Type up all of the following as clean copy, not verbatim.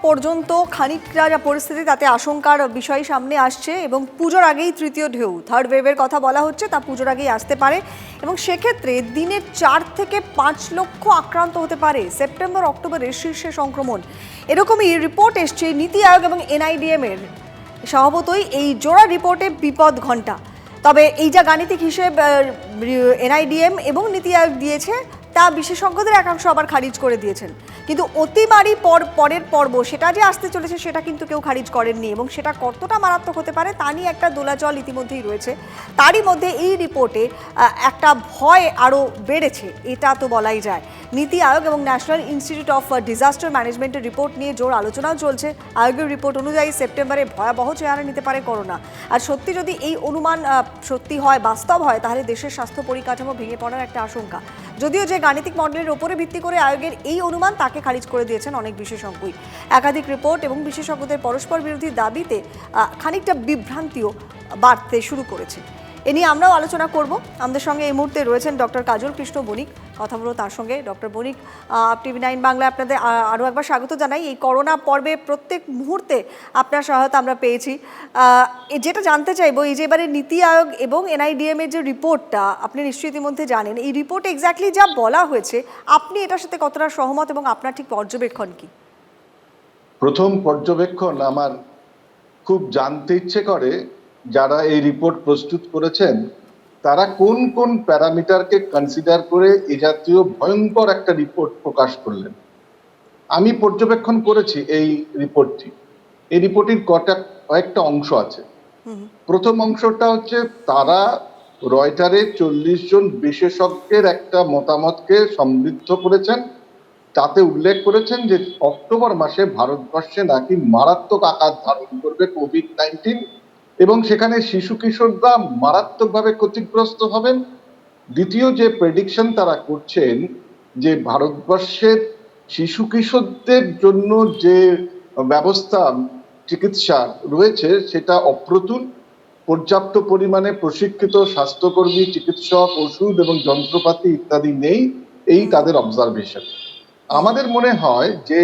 পর্যন্ত খানিকটা যা পরিস্থিতি তাতে আশঙ্কার বিষয় সামনে আসছে এবং পুজোর আগেই তৃতীয় ঢেউ থার্ড ওয়েভের কথা বলা হচ্ছে, তা পুজোর আগেই আসতে পারে এবং সেক্ষেত্রে দিনে 4 থেকে 5 লক্ষ আক্রান্ত হতে পারে। সেপ্টেম্বর অক্টোবরের শীর্ষে সংক্রমণ, এরকমই রিপোর্ট এসছে নীতি আয়োগ এবং এনআইডিএম এর। স্বভাবতই এই জোড়া রিপোর্টে বিপদ ঘণ্টা। তবে এই যা গাণিতিক হিসেব এনআইডিএম এবং নীতি আয়োগ দিয়েছে তা বিশেষজ্ঞদের একাংশ আবার খারিজ করে দিয়েছেন, কিন্তু অতিমারি পরের পর্ব সেটা যে আসতে চলেছে সেটা কিন্তু কেউ খারিজ করেননি এবং সেটা কতটা মারাত্মক হতে পারে তা নিয়ে একটা দোলাচল ইতিমধ্যেই রয়েছে। তারই মধ্যে এই রিপোর্টে একটা ভয় আরও বেড়েছে, এটা তো বলাই যায়। নীতি আয়োগ এবং ন্যাশনাল ইনস্টিটিউট অফ ডিজাস্টার ম্যানেজমেন্টের রিপোর্ট নিয়ে জোর আলোচনাও চলছে। আয়োগের রিপোর্ট অনুযায়ী সেপ্টেম্বরে ভয়াবহ চেহারা নিতে পারে করোনা। আর সত্যি যদি এই অনুমান সত্যি হয়, বাস্তব হয়, তাহলে দেশের স্বাস্থ্য পরিকাঠামো ভেঙে পড়ার একটা আশঙ্কা। যদিও যে গাণিতিক মডেলের ওপরে ভিত্তি করে আয়োগের এই অনুমান তাকে খারিজ করে দিয়েছেন অনেক বিশেষজ্ঞই। একাধিক রিপোর্ট এবং বিশেষজ্ঞদের পরস্পর বিরোধী দাবিতে খানিকটা বিভ্রান্তিও বাড়তে শুরু করেছে। এ নিয়ে আমরাও আলোচনা করব। আমাদের সঙ্গে এই মুহূর্তে রয়েছেন ডক্টর কাজল কৃষ্ণ বণিক, কথা বলবো তার সঙ্গে। ডক্টর বণিক, টিভি9 বাংলায় আপনাদের আরও একবার স্বাগত জানাই। এই করোনা পর্বে প্রত্যেক মুহূর্তে আপনার সহায়তা আমরা পেয়েছি। যেটা জানতে চাইবো, এই যে এবারে নীতি আয়োগ এবং এনআইডিএম এর যে রিপোর্টটা আপনি নিশ্চয়ই ইতিমধ্যে জানেন, এই রিপোর্টে এক্স্যাক্টলি যা বলা হয়েছে আপনি এটার সাথে কতটা সহমত এবং আপনার ঠিক পর্যবেক্ষণ কি? প্রথম পর্যবেক্ষণ, আমার খুব জানতে ইচ্ছে করে যারা এই রিপোর্ট প্রস্তুত করেছেন তারা কোন কোন প্যারামিটারকে কনসিডার করে এ জাতীয় ভয়ঙ্কর একটা রিপোর্ট প্রকাশ করলেন। আমি পর্যবেক্ষণ করেছি এই রিপোর্টটি। এই রিপোর্টের কয়েকটা অংশ আছে। প্রথম অংশটা হচ্ছে তারা রয়টারে 40 জন বিশেষজ্ঞের একটা মতামতকে সমৃদ্ধ করেছেন। তাতে উল্লেখ করেছেন যে অক্টোবর মাসে ভারতবর্ষে নাকি মারাত্মক আকার ধারণ করবে কোভিড-19 এবং সেখানে শিশু কিশোররা মারাত্মকভাবে ক্ষতিগ্রস্ত হবেন। দ্বিতীয় যে প্রেডিকশন তারা করছেন যে ভারতবর্ষের শিশু কিশোরদের জন্য যে ব্যবস্থা চিকিৎসা রয়েছে সেটা অপ্রতুল। পর্যাপ্ত পরিমাণে প্রশিক্ষিত স্বাস্থ্যকর্মী, চিকিৎসক, ওষুধ এবং যন্ত্রপাতি ইত্যাদি নেই, এই তাদের অবজারভেশন। আমাদের মনে হয় যে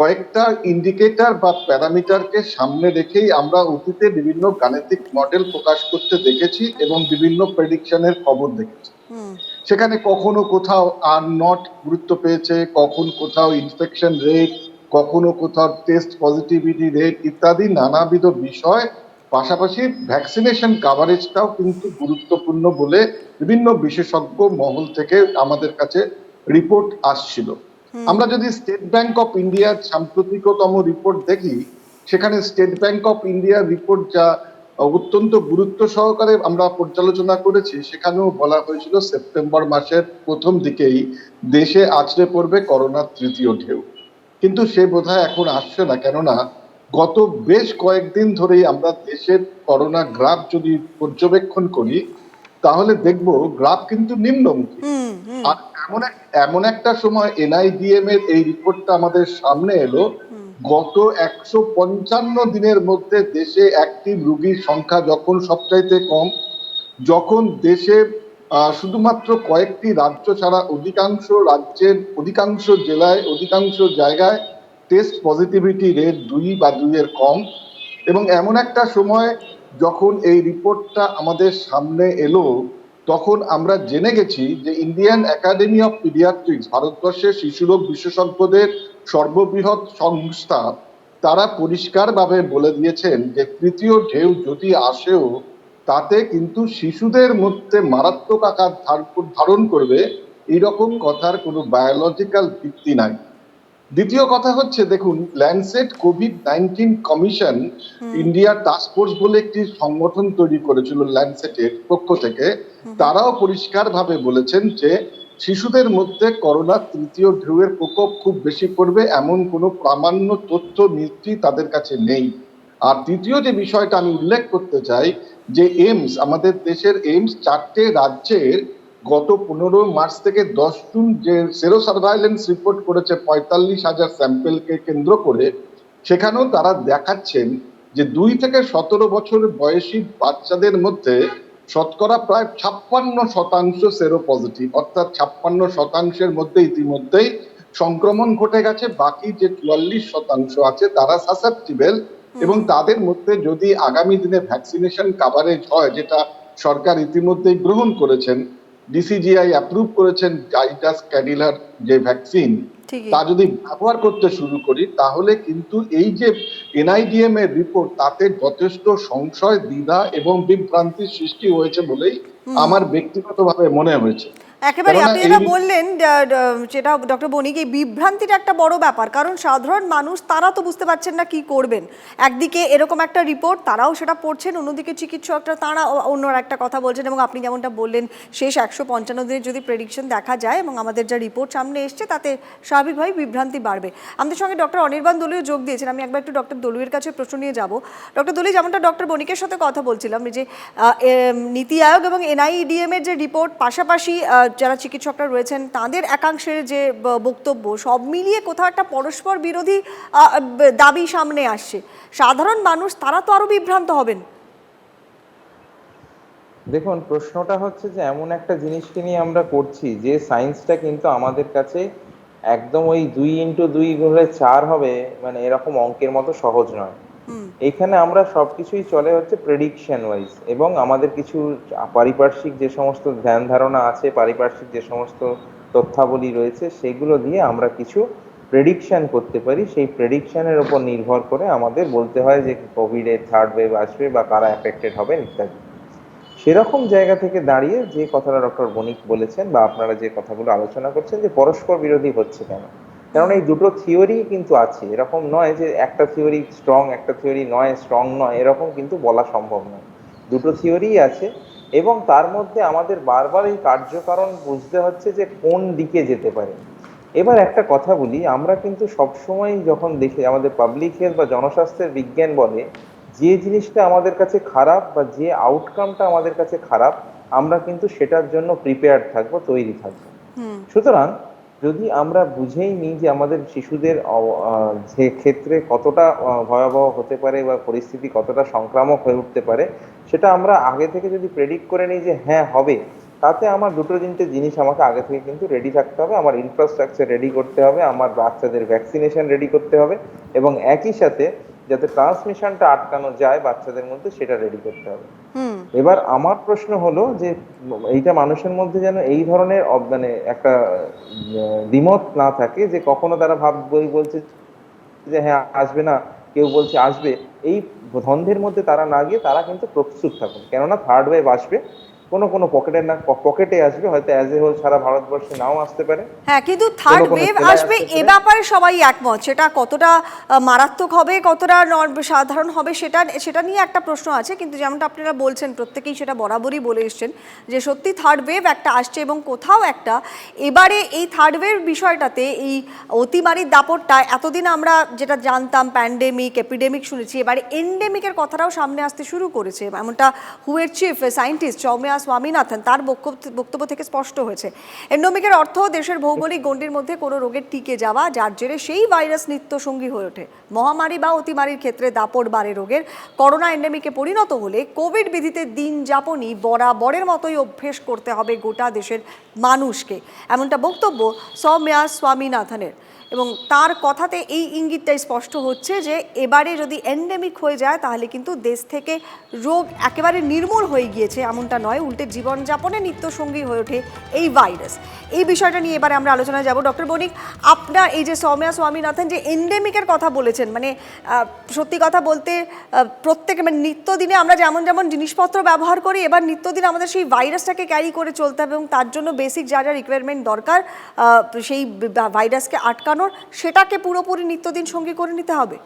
কয়েকটা ইন্ডিকেটর বা প্যারামিটারকে সামনে রেখেই আমরা অতীতে বিভিন্ন গাণিতিক মডেল প্রকাশ করতে দেখেছি এবং বিভিন্ন প্রেডিকশনের খবর দেখেছি। সেখানে কখনো কোথাও আর নট গুরুত্ব পেয়েছে, কখন কোথাও ইনফেকশন রেট, কখনো কোথাও টেস্ট পজিটিভিটি রেট ইত্যাদি নানাবিধ বিষয়, পাশাপাশি ভ্যাকসিনেশন কাভারেজটাও কিন্তু গুরুত্বপূর্ণ বলে বিভিন্ন বিশেষজ্ঞ মহল থেকে আমাদের কাছে রিপোর্ট আসছিল। আমরা যদি স্টেট ব্যাংক অফ ইন্ডিয়ার সাম্প্রতিকতম রিপোর্ট দেখি, সেখানে স্টেট ব্যাংক অফ ইন্ডিয়ার রিপোর্ট যা অত্যন্ত গুরুত্ব সহকারে আমরা পর্যালোচনা করেছি, সেখানেও বলা হয়েছিল সেপ্টেম্বর মাসের প্রথম দিকেই দেশে আছড়ে পড়বে করোনার তৃতীয় ঢেউ। কিন্তু সে বোধহয় এখন আসছে না, কেননা গত বেশ কয়েকদিন ধরেই আমরা দেশের করোনা গ্রাফ যদি পর্যবেক্ষণ করি তাহলে দেখব গ্রাফ কিন্তু নিম্নমুখী। আর এমন একটা সময় এনআইডিএম এর এই রিপোর্টটা আমাদের সামনে এলো, গত 155 দিনের মধ্যে দেশে অ্যাক্টিভ রোগীর সংখ্যা যখন সবচাইতে কম, যখন দেশে শুধুমাত্র কয়েকটি রাজ্য ছাড়া অধিকাংশ রাজ্যের অধিকাংশ জেলায় অধিকাংশ জায়গায় টেস্ট পজিটিভিটি রেট 2 বা 2-এর কম, এবং এমন একটা সময় যখন এই রিপোর্টটা আমাদের সামনে এলো তখন আমরা জেনে গেছি যে ইন্ডিয়ান একাডেমি অফ পিডিয়াট্রিক্স, ভারতবর্ষের শিশুরোগ বিশেষজ্ঞদের সর্ববৃহৎ সংস্থা, তারা পরিষ্কারভাবে বলে দিয়েছেন যে তৃতীয় ঢেউ যদি আসেও তাতে কিন্তু শিশুদের মধ্যে মারাত্মক আকার ধারণ করবে এইরকম কথার কোনো বায়োলজিক্যাল ভিত্তি নাই। দ্বিতীয় কথা হচ্ছে, দেখুন, Landsat COVID-19 commission India task force বলে একটি সংগঠন তৈরি করেছিল ল্যান্ডসেটের পক্ষ থেকে। তারাও পরিষ্কার ভাবে বলেছেন যে শিশুদের মধ্যে করোনা তৃতীয় ঢেউয়ের প্রকোপ খুব বেশি পড়বে এমন কোনো প্রামাণ্য তথ্য নীতি তাদের কাছে নেই। আর তৃতীয় যে বিষয়টা আমি উল্লেখ করতে চাই, যে এইমস, আমাদের দেশের এইমস 4টে রাজ্যের গত 15 মার্চ থেকে 10 জুন যে সেরো সার্ভাইলেন্স রিপোর্ট করেছে 45,000 স্যাম্পেলকে কেন্দ্র করে, সেখানেও তারা দেখাচ্ছেন যে 2 থেকে 17 বছর বয়সী বাচ্চাদের মধ্যে শতকরা প্রায় 56% সেরো পজিটিভ, অর্থাৎ 56%-এর মধ্যে ইতিমধ্যেই সংক্রমণ ঘটে গেছে, বাকি যে 44% আছে তারা সাসেপ্টিবল, এবং তাদের মধ্যে যদি আগামী দিনে ভ্যাকসিনেশন কাভারেজ হয়, যেটা সরকার ইতিমধ্যেই গ্রহণ করেছেন, ডিসিজিআই অ্যাপ্রুভ করেছেন জাইডাস ক্যাডিলার যে ভ্যাকসিন, ঠিকই। তা যদি ব্যবহার করতে শুরু করি, তাহলে কিন্তু এই যে এনআইডিএম এর রিপোর্ট, তাতে যথেষ্ট সংশয়, দ্বিধা এবং বিভ্রান্তির সৃষ্টি হয়েছে বলেই আমার ব্যক্তিগতভাবে মনে হয়েছে। একেবারে কেননা আপনি এই যেটা বললেন যেটা ডক্টর বণিক, এই বিভ্রান্তিটা একটা বড় ব্যাপার, কারণ সাধারণ মানুষ তারা তো বুঝতে পারছেন না কি করবেন। একদিকে এরকম একটা রিপোর্ট, তারাও সেটা পড়ছেন, অন্যদিকে চিকিৎসকরা তারা অন্য একটা কথা বলছেন, এবং আপনি যেমনটা বললেন শেষ 155 দিনের যদি প্রেডিকশন দেখা যায় এবং আমাদের যা রিপোর্ট সামনে এসছে, তাতে স্বাভাবিকভাবেই বিভ্রান্তি বাড়বে। আমাদের সঙ্গে ডক্টর অনির্বাণ দলুই যোগ দিয়েছেন। আমি একবার একটু ডক্টর দলুইয়ের কাছে প্রশ্ন নিয়ে যাব। ডক্টর দলুই, যেমনটা ডক্টর বণিকের সাথে কথা বলছিলাম, যে নীতি আয়োগ এবং এনআইডিএম এর যে রিপোর্ট, পাশাপাশি যারা চিকিৎসকরা রয়েছেন তাদের একাংশের যে বক্তব্য, সব মিলিয়ে কোথাও একটা পরস্পর বিরোধী দাবি সামনে আসছে। সাধারণ মানুষ তারা তো আরো বিভ্রান্ত হবেন। দেখুন, প্রশ্নটা হচ্ছে যে এমন একটা জিনিসকে নিয়ে আমরা করছি যে সায়েন্সটা কিন্তু আমাদের কাছে একদম ওই 2x2=4 হবে, মানে এরকম অঙ্কের মতো সহজ নয়। এখানে আমরা সবকিছুই চলে হচ্ছে প্রেডিকশন ওয়াইজ, এবং আমাদের কিছু পারিপার্শ্বিক যে সমস্ত ধ্যান ধারণা আছে, পারিপার্শ্বিক যে সমস্ত তথ্যাবলী রয়েছে, সেগুলো দিয়ে আমরা কিছু প্রেডিকশন করতে পারি। সেই প্রেডিকশনের উপর নির্ভর করে আমাদের বলতে হয় যে কোভিডের থার্ড ওয়েভ আসবে বা কারা এফেক্টেড হবেন ইত্যাদি। সেরকম জায়গা থেকে দাঁড়িয়ে যে কথাটা ডক্টর বণিক বলেছেন বা আপনারা যে কথাগুলো আলোচনা করছেন, যে পরস্পর বিরোধী হচ্ছে কেন, কারণ এই দুটো থিওরি কিন্তু আছে। এরকম নয় যে একটা থিওরি স্ট্রং, একটা থিওরি নয় স্ট্রং নয়, এরকম কিন্তু বলা সম্ভব নয়। দুটো থিওরিই আছে, এবং তার মধ্যে আমাদের বারবার এই কার্যকারণ বুঝতে হচ্ছে যে কোন দিকে যেতে পারে। এবার একটা কথা বলি, আমরা কিন্তু সবসময় যখন দেখি আমাদের পাবলিক হেলথ বা জনস্বাস্থ্যের বিজ্ঞান বলে যে জিনিসটা আমাদের কাছে খারাপ বা যে আউটকামটা আমাদের কাছে খারাপ, আমরা কিন্তু সেটার জন্য প্রিপেয়ার্ড থাকবো, তৈরি থাকবো। সুতরাং যদি আমরা বুঝেই নিই যে আমাদের শিশুদের যে ক্ষেত্রে কতটা ভয়াবহ হতে পারে বা পরিস্থিতি কতটা সংক্রামক হয়ে উঠতে পারে, সেটা আমরা আগে থেকে যদি প্রেডিক্ট করে নিই যে হ্যাঁ হবে, তাতে আমার দুটো তিনটে জিনিস আমাকে আগে থেকে কিন্তু রেডি থাকতে হবে। আমার ইনফ্রাস্ট্রাকচার রেডি করতে হবে, আমার বাচ্চাদের ভ্যাকসিনেশন রেডি করতে হবে, এবং একই সাথে যাতে ট্রান্সমিশনটা আটকানো যায় বাচ্চাদের মধ্যে, সেটা রেডি করতে হবে। এবার আমার প্রশ্ন হলো যে এইটা মানুষের মধ্যে যেন এই ধরনের মানে একটা দ্বিমত না থাকে, যে কখনো তারা বলছে যে হ্যাঁ আসবে না, কেউ বলছে আসবে, এই দ্বন্দ্বের মধ্যে তারা না গিয়ে তারা কিন্তু প্রস্তুত থাকুন। কেননা থার্ড ওয়েভ আসবে, কোনো কোনো পকেটে আসবে, হয়তো অ্যাজ এ হোল সারা ভারতবর্ষে নাও আসতে পারে। হ্যাঁ, কিন্তু থার্ড ওয়েভ আসবে এ ব্যাপারে সবাই একমত। সেটা কতটা মারাত্মক হবে, কতটা সাধারণ হবে, সেটা নিয়ে একটা প্রশ্ন আছে। কিন্তু যেমনটা আপনারা বলছেন, প্রত্যেকেই সেটা বরাবরই বলে এসছেন যে সত্যি থার্ড ওয়েভ একটা আসছে, এবং কোথাও একটা এবারে এই থার্ড ওয়েভ বিষয়টাতে এই অতিমারির দাপটটা, এতদিন আমরা যেটা জানতাম প্যান্ডেমিক, এপিডেমিক শুনেছি, এবারে এন্ডেমিকের কথাটাও সামনে আসতে শুরু করেছে। এমনটা হুয়ের চিফ সায়েন্টিস্ট সৌম্যা স্বামীনাথন তার বক্তব্য থেকে স্পষ্ট হয়েছে। এন্ডেমিকের অর্থ দেশের ভৌগোলিক গণ্ডির মধ্যে কোনো রোগের টিকে যাওয়া, যার জেরে সেই ভাইরাস নিত্যসঙ্গী হয়ে ওঠে। মহামারী বা অতিমারির ক্ষেত্রে দাপট বাড়ে রোগের। করোনা এন্ডেমিকে পরিণত হলে কোভিড বিধিতে দিন যাপনই বরাবরের মতোই অভ্যেস করতে হবে গোটা দেশের মানুষকে, এমনটা বক্তব্য সৌম্যা স্বামীনাথনের। এবং তার কথাতে এই ইঙ্গিতটাই স্পষ্ট হচ্ছে যে এবারে যদি এন্ডেমিক হয়ে যায়, তাহলে কিন্তু দেশ থেকে রোগ একেবারে নির্মূল হয়ে গিয়েছে এমনটা নয়, উল্টে জীবনযাপনে নিত্যসঙ্গী হয়ে ওঠে এই ভাইরাস। এই বিষয়টা নিয়ে এবারে আমরা আলোচনায় যাব। ডক্টর বণিক, আপনার এই যে সৌম্যা স্বামীনাথন যে এন্ডেমিকের কথা বলেছেন, মানে সত্যি কথা বলতে প্রত্যেকে, মানে নিত্যদিনে আমরা যেমন যেমন জিনিসপত্র ব্যবহার করি, এবার নিত্যদিন আমাদের সেই ভাইরাসটাকে ক্যারি করে চলতে হবে, এবং তার জন্য বেসিক যা যা রিকোয়ারমেন্ট দরকার সেই ভাইরাসকে আটকানোর, সেটাকে পুরোপুরি নিত্যদিন সঙ্গী করে নিতে হবে।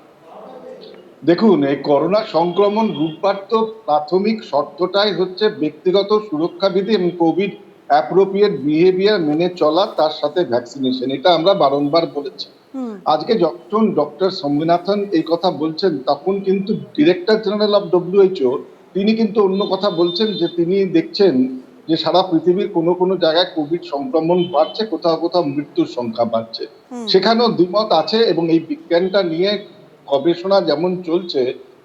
দেখুন, এই করোনা সংক্রমণ রূপবার তো প্রাথমিক শর্তটাই হচ্ছে ব্যক্তিগত সুরক্ষা বিধি এবং কোভিড অ্যাপ্রোপ্রিয়েট বিহেভিয়ার মেনে চলা, তার সাথে ভ্যাকসিনেশন। এটা আমরা বারংবার বলেছি। আজকে যখন ডক্টর স্বামীনাথন এই কথা বলছেন, তখন কিন্তু ডিরেক্টর জেনারেল অফ ডব্লিউএইচও তিনি কিন্তু অন্য কথা বলছেন, যে তিনি দেখছেন যে সারা পৃথিবীর কোনো কোনো জায়গায় কোভিড সংক্রমণ বাড়ছে, কোথাও কোথাও মৃত্যুর সংখ্যা বাড়ছে। সেখানেও দ্বিমত আছে, এবং এই বিজ্ঞানটা নিয়ে গবেষণা যেমন চলছে,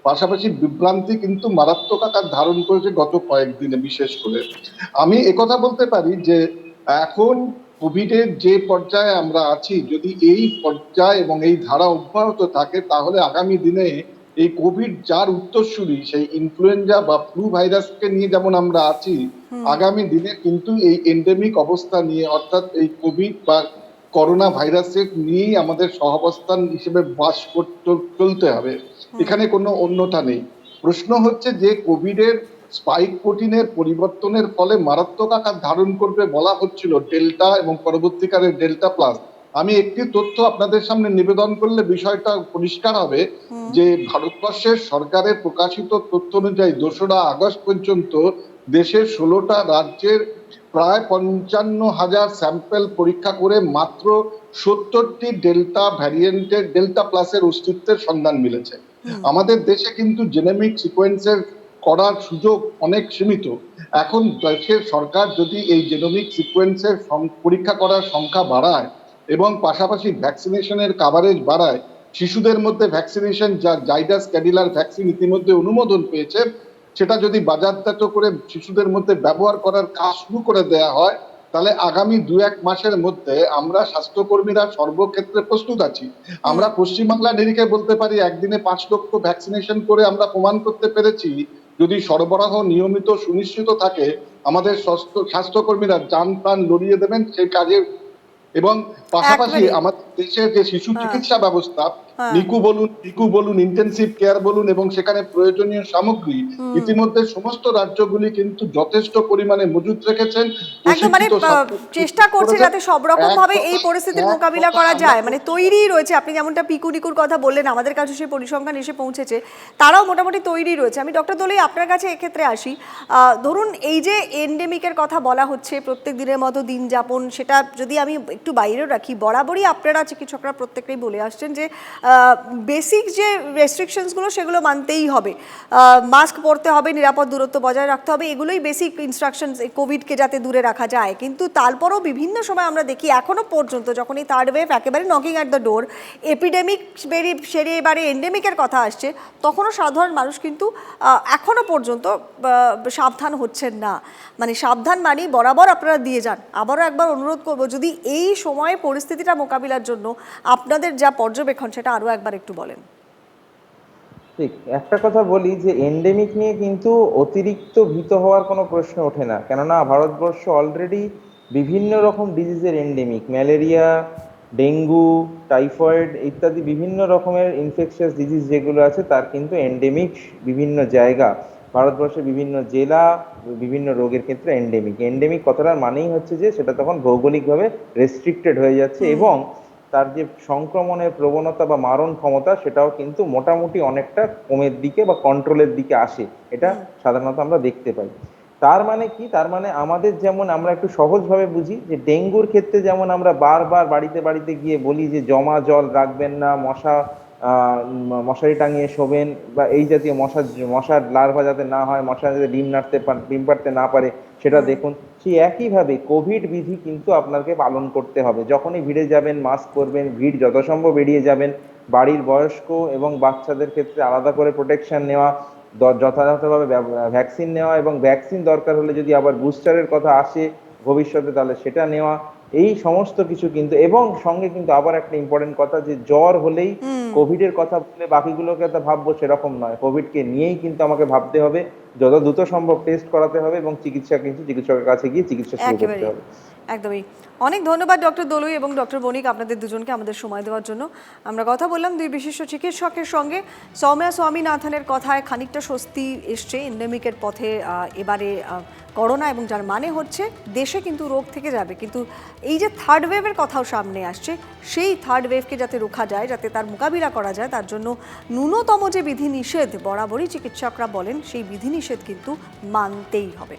পাশাপাশি বিভ্রান্তি কিন্তু মারাত্মক আকার ধারণ করেছে গত কয়েকদিনে। বিশেষ করে আমি একথা বলতে পারি যে এখন কোভিডের যে পর্যায়ে আমরা আছি, যদি এই পর্যায় এবং এই ধারা অব্যাহত থাকে, তাহলে আগামী দিনে এই কোভিড যার উত্তরসূরি সেই ইনফ্লুয়েঞ্জা বা ফ্লু ভাইরাসকে নিয়ে যেমন আমরা আছি, আগামী দিনে কিন্তু এই এন্ডেমিক অবস্থা নিয়ে, অর্থাৎ এই কোভিড বা করোনা ভাইরাসের নিয়েই আমাদের সহাবস্থান হিসেবে বাস করতে চলতে হবে। এখানে কোনো অন্যথা নেই। প্রশ্ন হচ্ছে যে কোভিডের স্পাইক প্রোটিনের পরিবর্তনের ফলে মারাত্মক আকার ধারণ করবে বলা হচ্ছিল ডেল্টা এবং পরবর্তীকালে ডেল্টা প্লাস। আমি একটি তথ্য আপনাদের সামনে নিবেদন করলে বিষয়টা পরিষ্কার হবে যে ভারতবর্ষের সরকারের প্রকাশিত তথ্য অনুযায়ী 2রা আগস্ট পর্যন্ত দেশের 16টা রাজ্যের প্রায় 55,000 স্যাম্পেল পরীক্ষা করে মাত্র 70টি ডেল্টা ভ্যারিয়েন্টের ডেল্টা প্লাসের অস্তিত্বের সন্ধান মিলেছে। আমাদের দেশে কিন্তু জেনেমিক সিকোয়েন্সের করার সুযোগ অনেক সীমিত। এখন দেশের সরকার যদি এই জেনোমিক সিকোয়েন্সের পরীক্ষা করার সংখ্যা বাড়ায় এবং পাশাপাশি ভ্যাকসিনেশনের কাভারেজ বাড়ায়, শিশুদের মধ্যে ভ্যাকসিনেশন, যার জাইডাস ক্যাডিলার ভ্যাকসিন ইতিমধ্যে অনুমোদন পেয়েছে, সেটা যদি বাজারজাত করে শিশুদের মধ্যে ব্যবহার করার কাজ শুরু করে দেয়া হয়, তাহলে আগামী 2-1 মাসের মধ্যে আমরা স্বাস্থ্যকর্মীরা সর্বক্ষেত্রে প্রস্তুত আছি। আমরা পশ্চিমবাংলার নিরিখে বলতে পারি একদিনে 5 লক্ষ ভ্যাকসিনেশন করে আমরা প্রমাণ করতে পেরেছি, যদি সরবরাহ নিয়মিত সুনিশ্চিত থাকে আমাদের স্বাস্থ্যকর্মীরা জান প্রাণ লড়িয়ে দেবেন সেই কাজে। এবং পাশাপাশি আমাদের দেশের যে শিশু চিকিৎসা ব্যবস্থা, নিকু বলুন ইন্টেনসিভ কেয়ার বলুন এবং সেখানে প্রয়োজনীয় সামগ্রী ইতিমধ্যে সমস্ত রাজ্যগুলি কিন্তু যথেষ্ট পরিমাণে মজুত রেখেছেন। একদম, মানে চেষ্টা করছে যাতে সব রকম ভাবে এই পরিস্থিতির মোকাবিলা করা যায়, মানে তৈরি রয়েছে। আপনি যেমনটা নিকুর কথা বললেন, আমাদের কাছে সেই পরিসংখ্যান এসে পৌঁছেছে, তারাও মোটামুটি তৈরি রয়েছে। আমি ডক্টর দলুই আপনার কাছে এক্ষেত্রে আসি। ধরুন এই যে এন্ডেমিকের কথা বলা হচ্ছে, প্রত্যেক দিনের মতো দিন যাপন, সেটা যদি আমি একটু বাইরেও রাখি, বরাবরই আপনারা চিকিৎসকরা প্রত্যেকটাই বলে আসছেন যে বেসিক যে রেস্ট্রিকশনসগুলো সেগুলো মানতেই হবে, মাস্ক পরতে হবে, নিরাপদ দূরত্ব বজায় রাখতে হবে, এগুলোই বেসিক ইনস্ট্রাকশনস কোভিডকে যাতে দূরে রাখা যায়। কিন্তু তারপরও বিভিন্ন সময় আমরা দেখি এখনও পর্যন্ত, যখন এই থার্ড ওয়েভ একেবারে knocking at the door, epidemic সেরে এবারে এন্ডেমিকের কথা আসছে, তখনও সাধারণ মানুষ কিন্তু এখনও পর্যন্ত সাবধান হচ্ছেন না। মানে সাবধান মানেই বরাবর আপনারা দিয়ে যান। আবারও একবার অনুরোধ করব, যদি এই সময়ে পরিস্থিতিটা মোকাবিলার জন্য আপনাদের যা পর্যবেক্ষণ সেটা আরও একবার একটু বলেন। ঠিক একটা কথা বলি যে এন্ডেমিক নিয়ে কিন্তু অতিরিক্ত ভীত হওয়ার কোনো প্রশ্ন ওঠে না, কেননা ভারতবর্ষ অলরেডি বিভিন্ন রকম ডিজিজের এন্ডেমিক, ম্যালেরিয়া, ডেঙ্গু, টাইফয়েড ইত্যাদি বিভিন্ন রকমের ইনফেকশাস ডিজিজ যেগুলো আছে তার কিন্তু এন্ডেমিক বিভিন্ন জায়গা, ভারতবর্ষের বিভিন্ন জেলা, বিভিন্ন রোগের ক্ষেত্রে এন্ডেমিক কথাটার মানেই হচ্ছে যে সেটা তখন ভৌগোলিকভাবে রেস্ট্রিক্টেড হয়ে যাচ্ছে এবং তার যে সংক্রমণের প্রবণতা বা মারণ ক্ষমতা সেটাও কিন্তু মোটামুটি অনেকটা কমের দিকে বা কন্ট্রোলের দিকে আসে, এটা সাধারণত আমরা দেখতে পাই। তার মানে কি? তার মানে আমাদের যেমন আমরা একটু সহজভাবে বুঝি যে ডেঙ্গুর ক্ষেত্রে যেমন আমরা বারবার বাড়িতে বাড়িতে গিয়ে বলি যে জমা জল রাখবেন না, মশারি টাঙিয়ে শোবেন বা এই জাতীয় মশার লার্ভা যাতে না হয়, মশা যাতে ডিম পাড়তে না পারে সেটা দেখুন। সেই একইভাবে কোভিড বিধি কিন্তু আপনাকে পালন করতে হবে। যখনই ভিড়ে যাবেন মাস্ক পরবেন, ভিড় যথাসম্ভব এড়িয়ে যাবেন, বাড়ির বয়স্ক এবং বাচ্চাদের ক্ষেত্রে আলাদা করে প্রোটেকশন নেওয়া, যথাযথভাবে ভ্যাকসিন নেওয়া এবং ভ্যাকসিন দরকার হলে যদি আবার বুস্টারের কথা আসে ভবিষ্যতে তাহলে সেটা নেওয়া, এই সমস্ত কিছু কিন্তু। এবং সঙ্গে কিন্তু আবার একটা ইম্পর্টেন্ট কথা যে জ্বর হলেই কোভিডের কথা বলে বাকিগুলোকে তো ভাববো সেরকম নয়, কোভিডকে নিয়েই কিন্তু আমাকে ভাবতে হবে, যত দ্রুত সম্ভব টেস্ট করাতে হবে এবং চিকিৎসকের কাছে গিয়ে চিকিৎসা শুরু করতে হবে। একদমই। অনেক ধন্যবাদ ডক্টর দলুই এবং ডক্টর বণিক, আপনাদের দুজনকে আমাদের সময় দেওয়ার জন্য। আমরা কথা বললাম দুই বিশিষ্ট চিকিৎসকের সঙ্গে। সৌম্যা স্বামীনাথনের কথায় খানিকটা স্বস্তি এসছে এন্ডেমিকের পথে এবারে করোনা, এবং যার মানে হচ্ছে দেশে কিন্তু রোগ থেকে যাবে, কিন্তু এই যে থার্ড ওয়েভের কথাও সামনে আসছে, সেই থার্ড ওয়েভকে যাতে রোখা যায়, যাতে তার মোকাবিলা করা যায়, তার জন্য ন্যূনতম যে বিধিনিষেধ বরাবরই চিকিৎসকরা বলেন সেই বিধিনিষেধ কিন্তু মানতেই হবে।